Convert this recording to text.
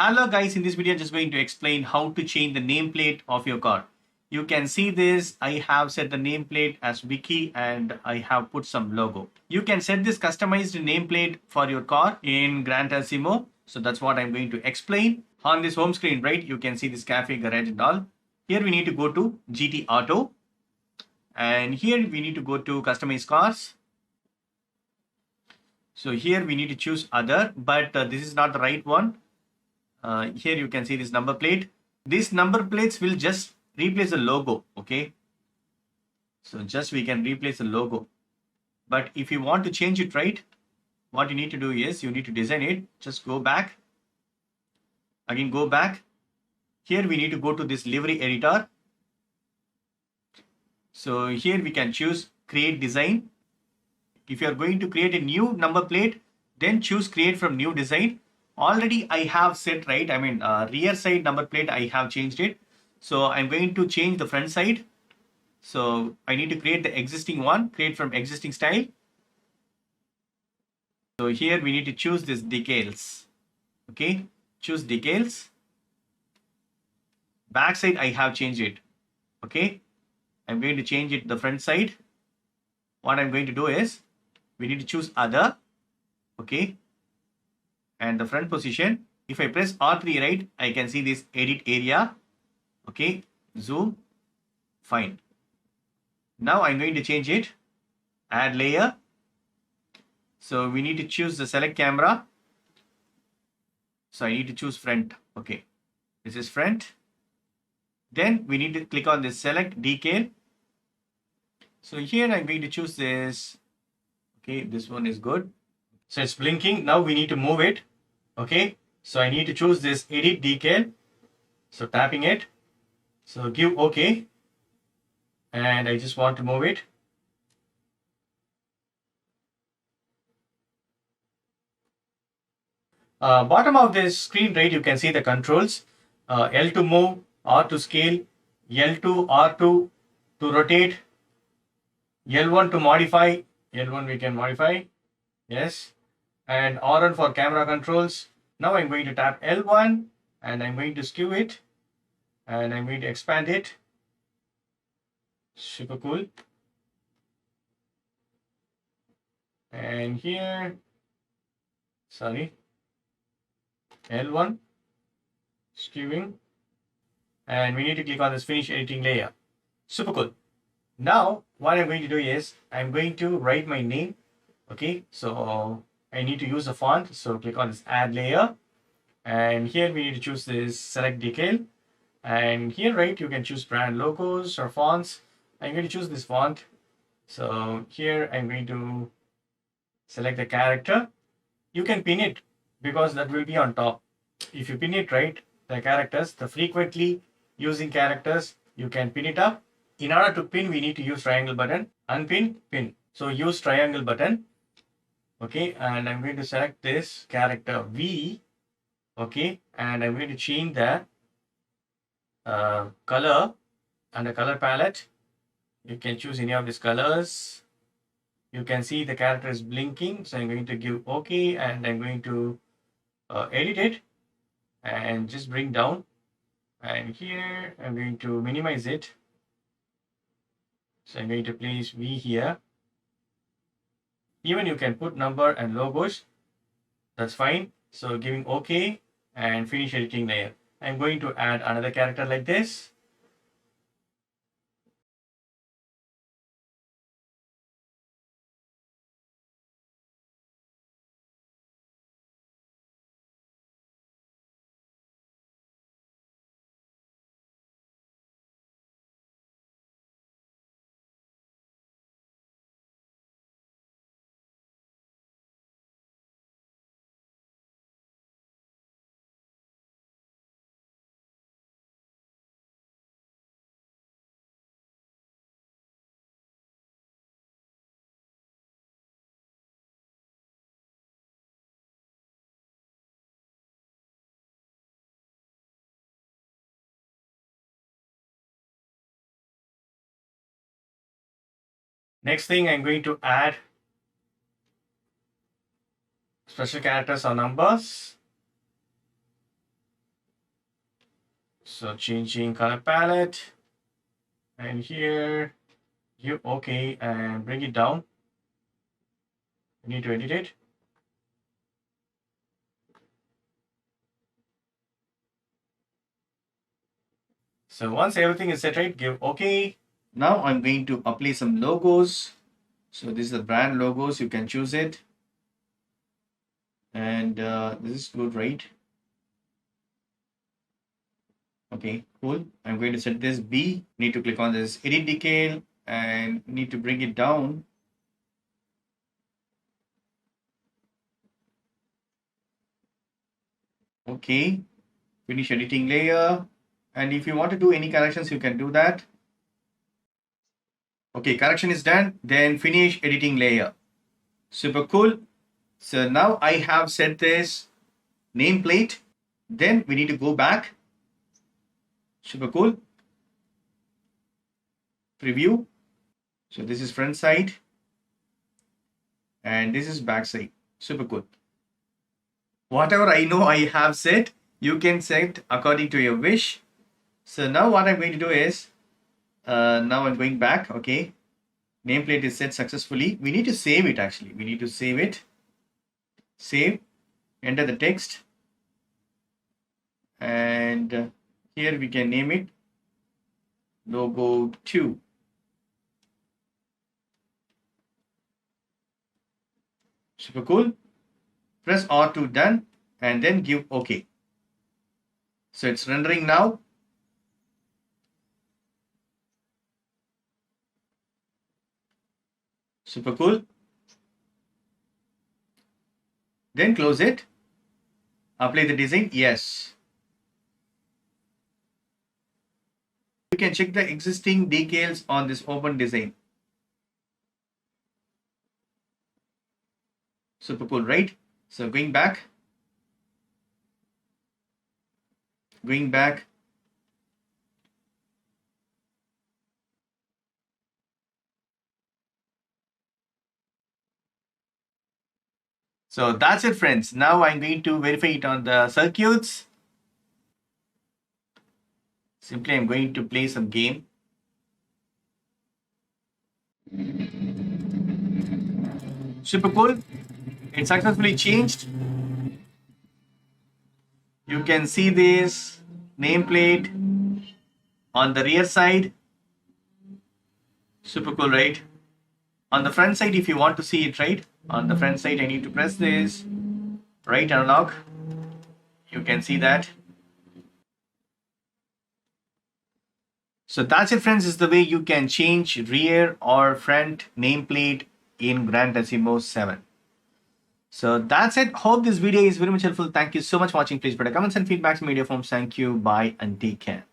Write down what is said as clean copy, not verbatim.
Hello guys, in this video I'm just going to explain how to change the nameplate of your car. You can see this, I have set the nameplate as Wiki and I have put some logo. You can set this customized nameplate for your car in Gran Turismo. So that's what I'm going to explain. On this home screen, right, you can see this cafe, garage and all. Here we need to go to GT Auto. And here we need to go to customize cars. So here we need to choose other, but this is not the right one. Here you can see this number plate. These number plates will just replace the logo. Okay. So just we can replace the logo. But if you want to change it, right, what you need to do is you need to design it. Just go back. Again, go back. Here we need to go to this Livery Editor. So here we can choose create design. If you are going to create a new number plate, then choose create from new design. Already I have set, right, rear side number plate I have changed it. So I'm going to change the front side. So I need to create the existing one, create from existing style. So here we need to choose this decals. Okay, choose decals. Back side I have changed it. Okay, I'm going to change it the front side. What I'm going to do is we need to choose other. Okay, and the front position, if I press R3, right, I can see this edit area. Okay, zoom, fine. Now I'm going to change it, add layer. So we need to choose the select camera. So I need to choose front. Okay, this is front. Then we need to click on this select decal. So here I'm going to choose this. Okay, this one is good. So it's blinking. Now we need to move it. Okay, so I need to choose this edit decal. So tapping it. So give OK. And I just want to move it. Bottom of this screen, right, you can see the controls. L to move, R to scale, L2, R2 to rotate, L1 to modify. L1 we can modify. Yes. And R1 for camera controls. Now I'm going to tap L1 and I'm going to skew it and I'm going to expand it. Super cool. And here, sorry, L1 skewing, and we need to click on this finish editing layer. Super cool. Now what I'm going to do is I'm going to write my name. Okay, so I need to use a font. So click on this add layer, and here we need to choose this select decal. And here, right, you can choose brand logos or fonts. I'm going to choose this font. So here I'm going to select the character. You can pin it because that will be on top. If you pin it, right, the characters, the frequently using characters, you can pin it up. In order to pin, we need to use triangle button. Unpin, pin. So use triangle button. Okay, and I'm going to select this character V. Okay, and I'm going to change the color and the color palette. You can choose any of these colors. You can see the character is blinking. So I'm going to give OK and I'm going to edit it and just bring down. And here I'm going to minimize it. So I'm going to place V here. Even you can put number and logos. That's fine. So giving OK and finish editing layer. I'm going to add another character like this. Next thing, I'm going to add special characters or numbers. So changing color palette, and here give OK and bring it down. We need to edit it. So once everything is set right, give OK. Now I'm going to apply some logos. So this is the brand logos. You can choose it. And this is good, right? Okay, cool. I'm going to set this B. Need to click on this edit decal and need to bring it down. Okay, finish editing layer. And if you want to do any corrections, you can do that. Okay, correction is done. Then finish editing layer. Super cool. So now I have set this nameplate. Then we need to go back. Super cool. Preview. So this is front side. And this is back side. Super cool. Whatever I know I have set, you can set according to your wish. So now what I'm going to do is, now I'm going back. Okay. Nameplate is set successfully. We need to save it actually. We need to save it. Save. Enter the text. And here we can name it logo 2. Super cool. Press R to done and then give OK. So it's rendering now. Super cool. Then close it. Apply the design. Yes. You can check the existing decals on this open design. Super cool, right? So going back. Going back. So that's it, friends. Now I'm going to verify it on the circuits. Simply I'm going to play some game. Super cool. It successfully changed. You can see this nameplate on the rear side. Super cool, right? On the front side, if you want to see it, right? On the front side, I need to press this right analog. You can see that. So that's it, friends. This is the way you can change rear or front nameplate in Gran Turismo 7. So that's it. Hope this video is very much helpful. Thank you so much for watching. Please put a comments and feedbacks in media forms. Thank you. Bye and take care.